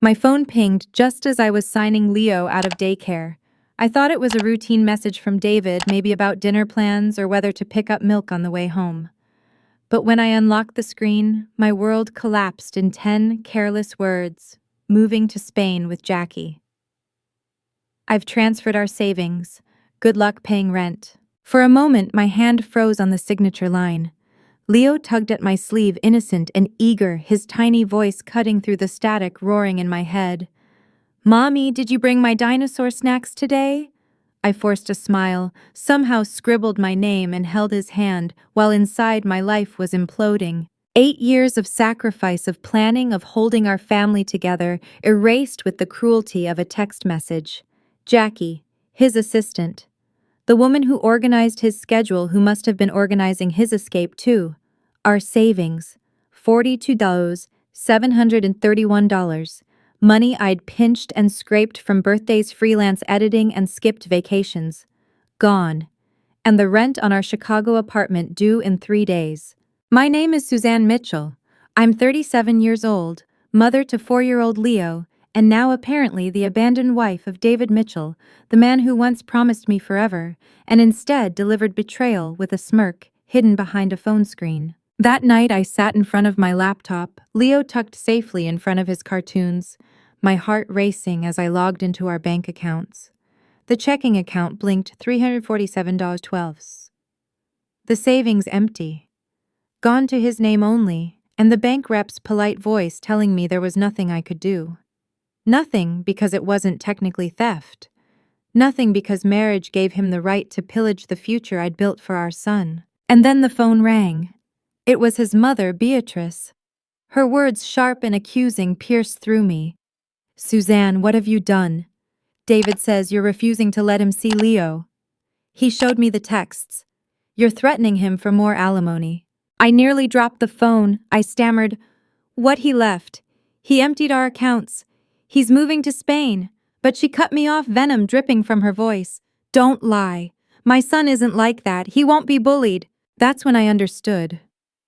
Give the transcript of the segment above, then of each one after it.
My phone pinged just as I was signing Leo out of daycare. I thought it was a routine message from David, maybe about dinner plans or whether to pick up milk on the way home. But when I unlocked the screen, my world collapsed in 10 careless words. Moving to Spain with Jackie. I've transferred our savings. Good luck paying rent. For a moment, my hand froze on the signature line. Leo tugged at my sleeve, innocent and eager, his tiny voice cutting through the static roaring in my head. "Mommy, did you bring my dinosaur snacks today?" I forced a smile, somehow scribbled my name and held his hand, while inside my life was imploding. 8 years of sacrifice, of planning, of holding our family together, erased with the cruelty of a text message. Jackie, his assistant. The woman who organized his schedule, who must have been organizing his escape too. Our savings. $42,731. Money I'd pinched and scraped from birthdays, freelance editing, and skipped vacations. Gone. And the rent on our Chicago apartment due in 3 days. My name is Suzanne Mitchell. I'm 37 years old, mother to 4-year-old Leo, and now apparently the abandoned wife of David Mitchell, the man who once promised me forever, and instead delivered betrayal with a smirk hidden behind a phone screen. That night I sat in front of my laptop, Leo tucked safely in front of his cartoons, my heart racing as I logged into our bank accounts. The checking account blinked $347.12. The savings empty. Gone to his name only, and the bank rep's polite voice telling me there was nothing I could do. Nothing because it wasn't technically theft. Nothing because marriage gave him the right to pillage the future I'd built for our son. And then the phone rang. It was his mother, Beatrice. Her words, sharp and accusing, pierced through me. "Suzanne, what have you done? David says you're refusing to let him see Leo." He showed me the texts. "You're threatening him for more alimony." I nearly dropped the phone. I stammered, "What he left? He emptied our accounts. He's moving to Spain." But she cut me off, venom dripping from her voice. "Don't lie. My son isn't like that. He won't be bullied." That's when I understood.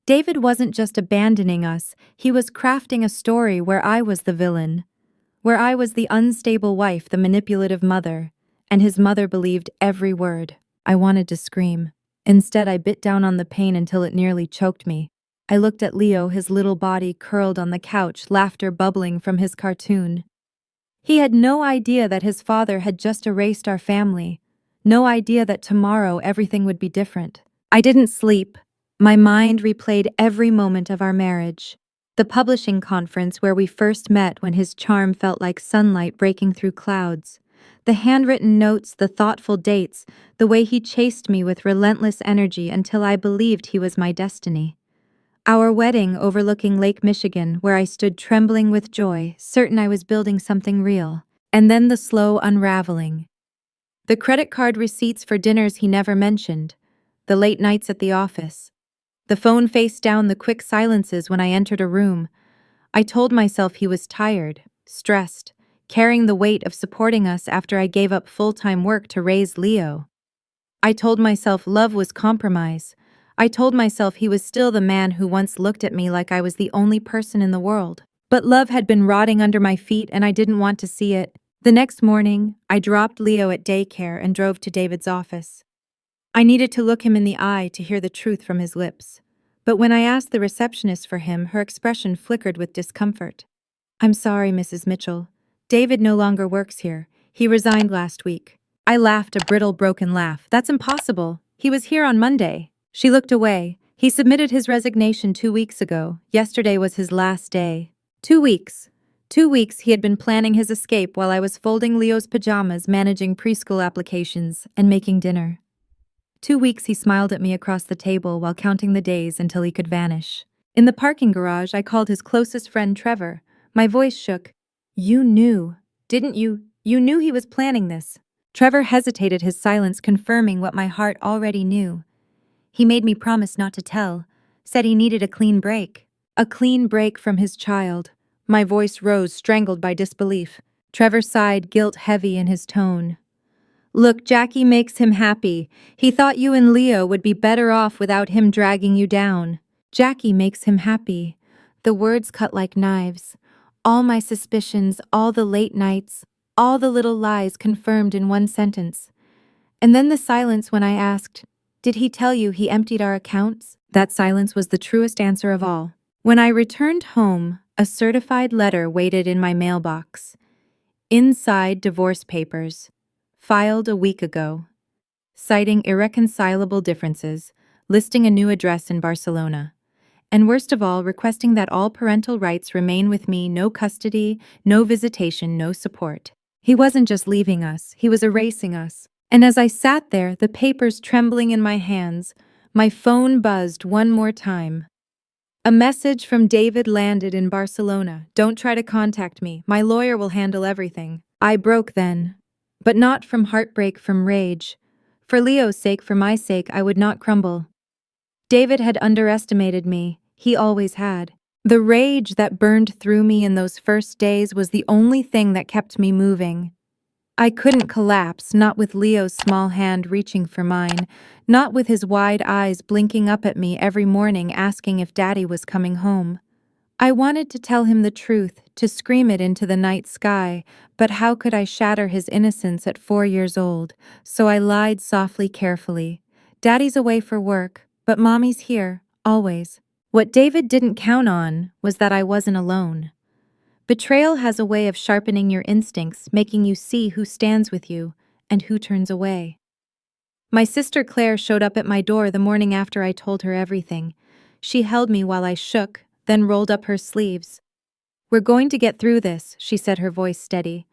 David wasn't just abandoning us. He was crafting a story where I was the villain. Where I was the unstable wife, the manipulative mother. And his mother believed every word. I wanted to scream. Instead, I bit down on the pain until it nearly choked me. I looked at Leo, his little body curled on the couch, laughter bubbling from his cartoon. He had no idea that his father had just erased our family. No idea that tomorrow everything would be different. I didn't sleep. My mind replayed every moment of our marriage. The publishing conference where we first met, when his charm felt like sunlight breaking through clouds. The handwritten notes, the thoughtful dates, the way he chased me with relentless energy until I believed he was my destiny. Our wedding overlooking Lake Michigan, where I stood trembling with joy, certain I was building something real. And then the slow unraveling. The credit card receipts for dinners he never mentioned. The late nights at the office. The phone face down, the quick silences when I entered a room. I told myself he was tired, stressed, carrying the weight of supporting us after I gave up full-time work to raise Leo. I told myself love was compromise. I told myself he was still the man who once looked at me like I was the only person in the world. But love had been rotting under my feet and I didn't want to see it. The next morning, I dropped Leo at daycare and drove to David's office. I needed to look him in the eye to hear the truth from his lips. But when I asked the receptionist for him, her expression flickered with discomfort. "I'm sorry, Mrs. Mitchell. David no longer works here. He resigned last week." I laughed, a brittle, broken laugh. "That's impossible. He was here on Monday." She looked away. "He submitted his resignation 2 weeks ago. Yesterday was his last day." 2 weeks. 2 weeks he had been planning his escape while I was folding Leo's pajamas, managing preschool applications, and making dinner. 2 weeks he smiled at me across the table while counting the days until he could vanish. In the parking garage, I called his closest friend Trevor. My voice shook. "You knew, didn't you? You knew he was planning this." Trevor hesitated, his silence confirming what my heart already knew. "He made me promise not to tell. Said he needed a clean break." A clean break from his child. My voice rose, strangled by disbelief. Trevor sighed, guilt heavy in his tone. "Look, Jackie makes him happy. He thought you and Leo would be better off without him dragging you down." Jackie makes him happy. The words cut like knives. All my suspicions, all the late nights, all the little lies confirmed in one sentence. And then the silence when I asked, "Did he tell you he emptied our accounts?" That silence was the truest answer of all. When I returned home, a certified letter waited in my mailbox. Inside, divorce papers, filed a week ago, citing irreconcilable differences, listing a new address in Barcelona, and worst of all, requesting that all parental rights remain with me, no custody, no visitation, no support. He wasn't just leaving us, he was erasing us. And as I sat there, the papers trembling in my hands, my phone buzzed one more time. A message from David landed in Barcelona. "Don't try to contact me. My lawyer will handle everything." I broke then. But not from heartbreak, from rage. For Leo's sake, for my sake, I would not crumble. David had underestimated me. He always had. The rage that burned through me in those first days was the only thing that kept me moving. I couldn't collapse, not with Leo's small hand reaching for mine, not with his wide eyes blinking up at me every morning asking if Daddy was coming home. I wanted to tell him the truth, to scream it into the night sky, but how could I shatter his innocence at 4 years old? So I lied softly, carefully. "Daddy's away for work, but Mommy's here, always." What David didn't count on was that I wasn't alone. Betrayal has a way of sharpening your instincts, making you see who stands with you and who turns away. My sister Claire showed up at my door the morning after I told her everything. She held me while I shook, then rolled up her sleeves. "We're going to get through this," she said, her voice steady.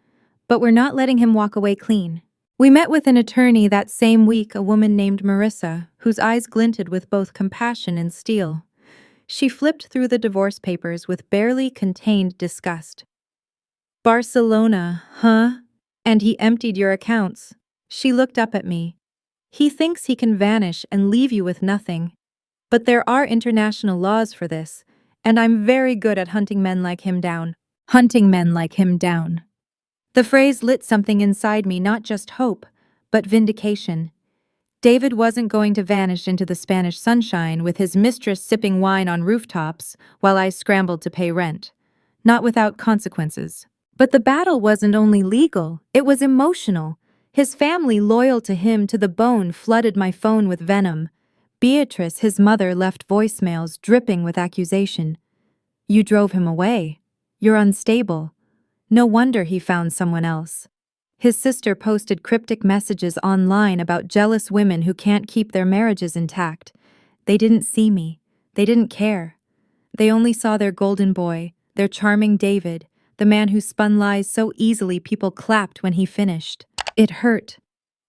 "But we're not letting him walk away clean." We met with an attorney that same week, a woman named Marissa, whose eyes glinted with both compassion and steel. She flipped through the divorce papers with barely contained disgust. "Barcelona, huh? And he emptied your accounts." She looked up at me. "He thinks he can vanish and leave you with nothing. But there are international laws for this, and I'm very good at hunting men like him down." Hunting men like him down. The phrase lit something inside me, not just hope, but vindication. David wasn't going to vanish into the Spanish sunshine with his mistress sipping wine on rooftops while I scrambled to pay rent. Not without consequences. But the battle wasn't only legal, it was emotional. His family, loyal to him to the bone, flooded my phone with venom. Beatrice, his mother, left voicemails dripping with accusation. "You drove him away. You're unstable. No wonder he found someone else." His sister posted cryptic messages online about jealous women who can't keep their marriages intact. They didn't see me. They didn't care. They only saw their golden boy, their charming David, the man who spun lies so easily people clapped when he finished. It hurt.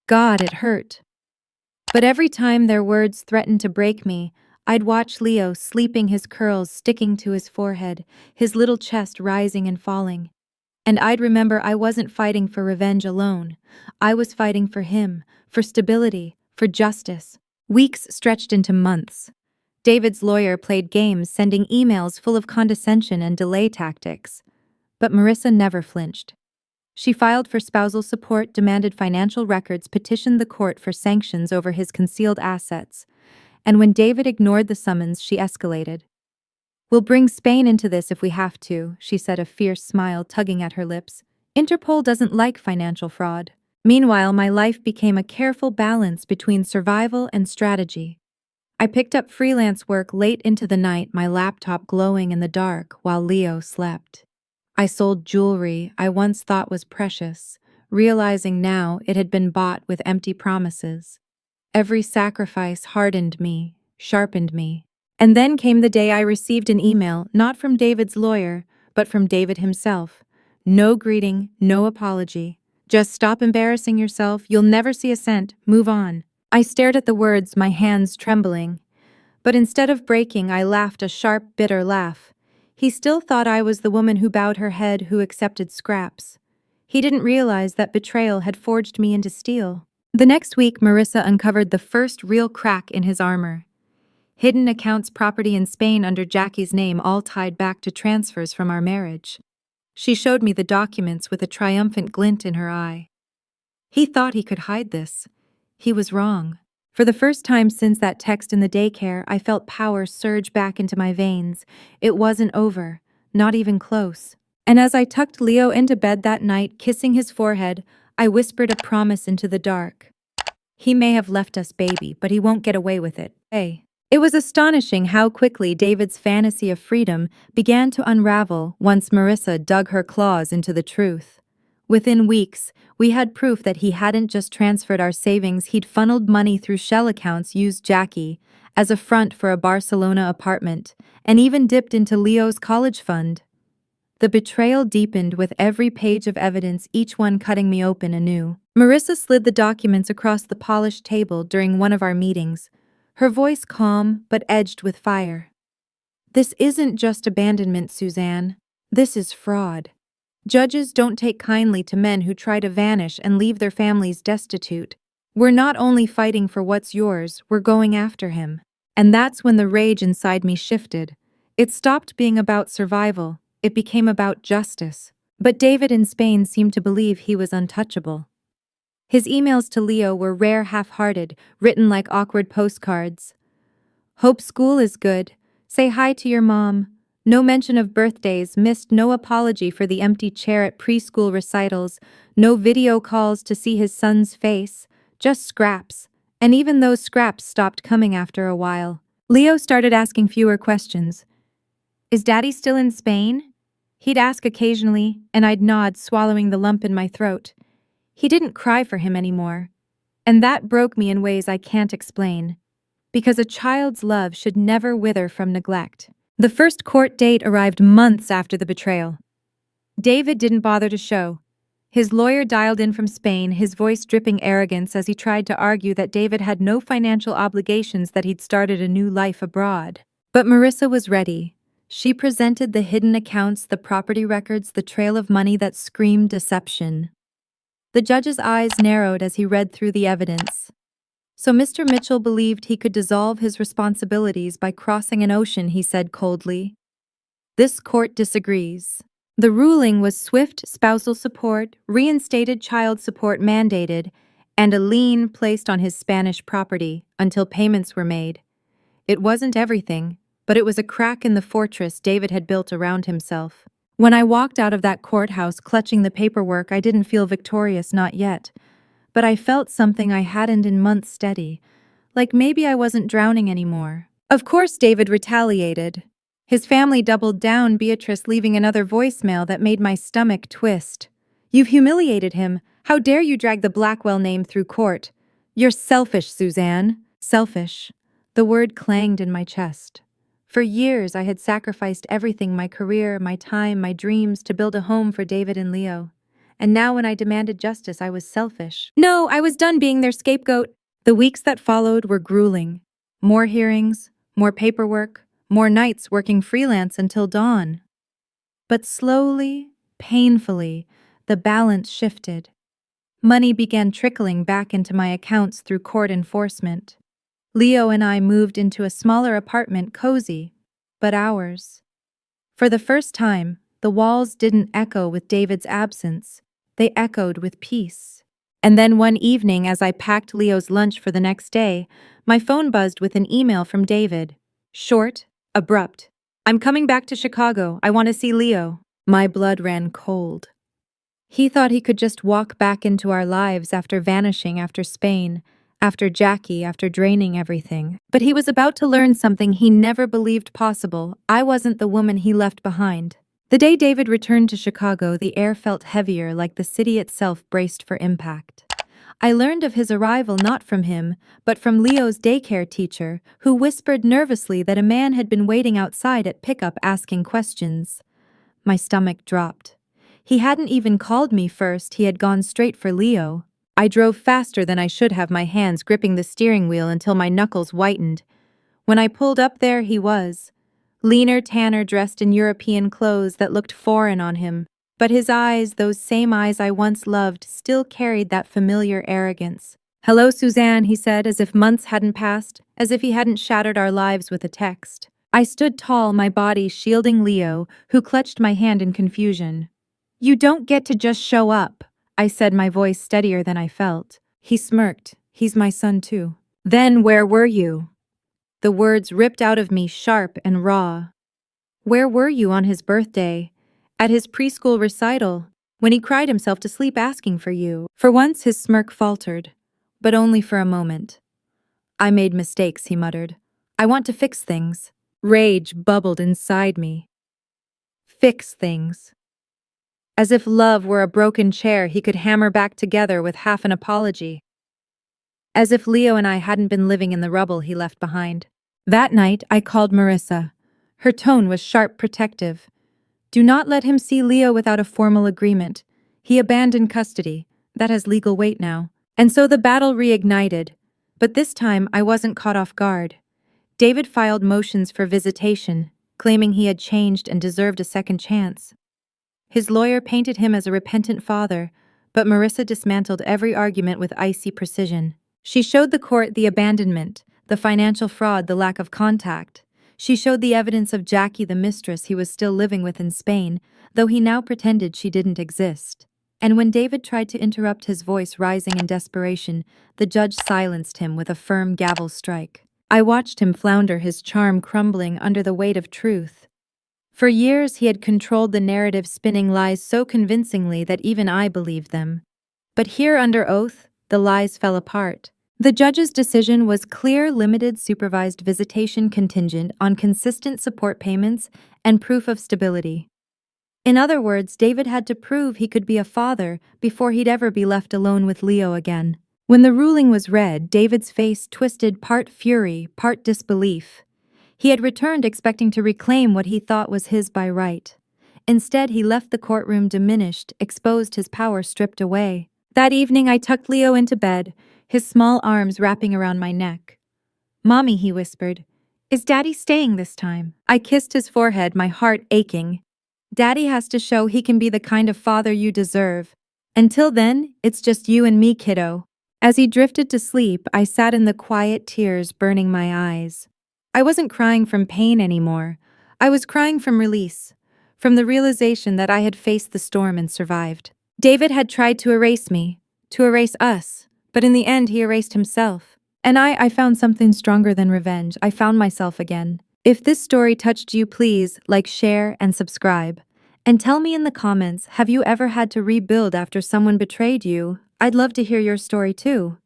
God, it hurt. But every time their words threatened to break me, I'd watch Leo sleeping, his curls sticking to his forehead, his little chest rising and falling. And I'd remember I wasn't fighting for revenge alone. I was fighting for him, for stability, for justice. Weeks stretched into months. David's lawyer played games, sending emails full of condescension and delay tactics. But Marissa never flinched. She filed for spousal support, demanded financial records, petitioned the court for sanctions over his concealed assets. And when David ignored the summons, she escalated. "We'll bring Spain into this if we have to," she said, a fierce smile tugging at her lips. "Interpol doesn't like financial fraud." Meanwhile, my life became a careful balance between survival and strategy. I picked up freelance work late into the night, my laptop glowing in the dark while Leo slept. I sold jewelry I once thought was precious, realizing now it had been bought with empty promises. Every sacrifice hardened me, sharpened me. And then came the day I received an email, not from David's lawyer, but from David himself. No greeting, no apology. "Just stop embarrassing yourself, you'll never see a cent, move on." I stared at the words, my hands trembling. But instead of breaking, I laughed a sharp, bitter laugh. He still thought I was the woman who bowed her head, who accepted scraps. He didn't realize that betrayal had forged me into steel. The next week, Marissa uncovered the first real crack in his armor. Hidden accounts, property in Spain under Jackie's name, all tied back to transfers from our marriage. She showed me the documents with a triumphant glint in her eye. He thought he could hide this. He was wrong. For the first time since that text in the daycare, I felt power surge back into my veins. It wasn't over, not even close. And as I tucked Leo into bed that night, kissing his forehead, I whispered a promise into the dark. He may have left us, baby, but he won't get away with it. Hey. It was astonishing how quickly David's fantasy of freedom began to unravel once Marissa dug her claws into the truth. Within weeks, we had proof that he hadn't just transferred our savings, he'd funneled money through shell accounts, used Jackie as a front for a Barcelona apartment, and even dipped into Leo's college fund. The betrayal deepened with every page of evidence, each one cutting me open anew. Marissa slid the documents across the polished table during one of our meetings, her voice calm but edged with fire. This isn't just abandonment, Suzanne. This is fraud. Judges don't take kindly to men who try to vanish and leave their families destitute. We're not only fighting for what's yours, we're going after him. And that's when the rage inside me shifted. It stopped being about survival. It became about justice. But David in Spain seemed to believe he was untouchable. His emails to Leo were rare, half-hearted, written like awkward postcards. Hope school is good. Say hi to your mom. No mention of birthdays, missed, no apology for the empty chair at preschool recitals, no video calls to see his son's face, just scraps. And even those scraps stopped coming after a while. Leo started asking fewer questions. Is Daddy still in Spain? He'd ask occasionally, and I'd nod, swallowing the lump in my throat. He didn't cry for him anymore. And that broke me in ways I can't explain. Because a child's love should never wither from neglect. The first court date arrived months after the betrayal. David didn't bother to show. His lawyer dialed in from Spain, his voice dripping arrogance as he tried to argue that David had no financial obligations, that he'd started a new life abroad. But Marissa was ready. She presented the hidden accounts, the property records, the trail of money that screamed deception. The judge's eyes narrowed as he read through the evidence. So Mr. Mitchell believed he could dissolve his responsibilities by crossing an ocean, he said coldly. This court disagrees. The ruling was swift spousal support, reinstated child support mandated, and a lien placed on his Spanish property until payments were made. It wasn't everything, but it was a crack in the fortress David had built around himself. When I walked out of that courthouse clutching the paperwork, I didn't feel victorious, not yet. But I felt something I hadn't in months steady, like maybe I wasn't drowning anymore. Of course David retaliated. His family doubled down, Beatrice leaving another voicemail that made my stomach twist. You've humiliated him. How dare you drag the Blackwell name through court? You're selfish, Suzanne. Selfish. The word clanged in my chest. For years I had sacrificed everything, my career, my time, my dreams, to build a home for David and Leo. And now when I demanded justice, I was selfish. No, I was done being their scapegoat. The weeks that followed were grueling. More hearings, more paperwork, more nights working freelance until dawn. But slowly, painfully, the balance shifted. Money began trickling back into my accounts through court enforcement. Leo and I moved into a smaller apartment, cozy, but ours. For the first time, the walls didn't echo with David's absence. They echoed with peace. And then one evening, as I packed Leo's lunch for the next day, my phone buzzed with an email from David. Short, abrupt. I'm coming back to Chicago. I want to see Leo. My blood ran cold. He thought he could just walk back into our lives after vanishing, after Spain, after Jackie, after draining everything. But he was about to learn something he never believed possible. I wasn't the woman he left behind. The day David returned to Chicago, the air felt heavier, like the city itself braced for impact. I learned of his arrival not from him, but from Leo's daycare teacher, who whispered nervously that a man had been waiting outside at pickup asking questions. My stomach dropped. He hadn't even called me first, he had gone straight for Leo. I drove faster than I should have, my hands gripping the steering wheel until my knuckles whitened. When I pulled up there, he was. Leaner, tanner, dressed in European clothes that looked foreign on him. But his eyes, those same eyes I once loved, still carried that familiar arrogance. Hello, Suzanne, he said, as if months hadn't passed, as if he hadn't shattered our lives with a text. I stood tall, my body shielding Leo, who clutched my hand in confusion. You don't get to just show up, I said, my voice steadier than I felt. He smirked. He's my son too. Then where were you? The words ripped out of me, sharp and raw. Where were you on his birthday? At his preschool recital, when he cried himself to sleep asking for you. For once his smirk faltered, but only for a moment. I made mistakes, he muttered. I want to fix things. Rage bubbled inside me. Fix things. As if love were a broken chair he could hammer back together with half an apology. As if Leo and I hadn't been living in the rubble he left behind. That night, I called Marissa. Her tone was sharp, protective. Do not let him see Leo without a formal agreement. He abandoned custody. That has legal weight now. And so the battle reignited. But this time, I wasn't caught off guard. David filed motions for visitation, claiming he had changed and deserved a second chance. His lawyer painted him as a repentant father, but Marissa dismantled every argument with icy precision. She showed the court the abandonment, the financial fraud, the lack of contact. She showed the evidence of Jackie, the mistress he was still living with in Spain, though he now pretended she didn't exist. And when David tried to interrupt, his voice rising in desperation, the judge silenced him with a firm gavel strike. I watched him flounder, his charm crumbling under the weight of truth. For years he had controlled the narrative, spinning lies so convincingly that even I believed them. But here under oath, the lies fell apart. The judge's decision was clear: limited supervised visitation contingent on consistent support payments and proof of stability. In other words, David had to prove he could be a father before he'd ever be left alone with Leo again. When the ruling was read, David's face twisted, part fury, part disbelief. He had returned expecting to reclaim what he thought was his by right. Instead, he left the courtroom diminished, exposed, his power stripped away. That evening, I tucked Leo into bed, his small arms wrapping around my neck. "Mommy," he whispered, "is Daddy staying this time?" I kissed his forehead, my heart aching. "Daddy has to show he can be the kind of father you deserve. Until then, it's just you and me, kiddo." As he drifted to sleep, I sat in the quiet, tears burning my eyes. I wasn't crying from pain anymore. I was crying from release, from the realization that I had faced the storm and survived. David had tried to erase me, to erase us, but in the end he erased himself. And I found something stronger than revenge. I found myself again. If this story touched you, please like, share, and subscribe. And tell me in the comments, have you ever had to rebuild after someone betrayed you? I'd love to hear your story too.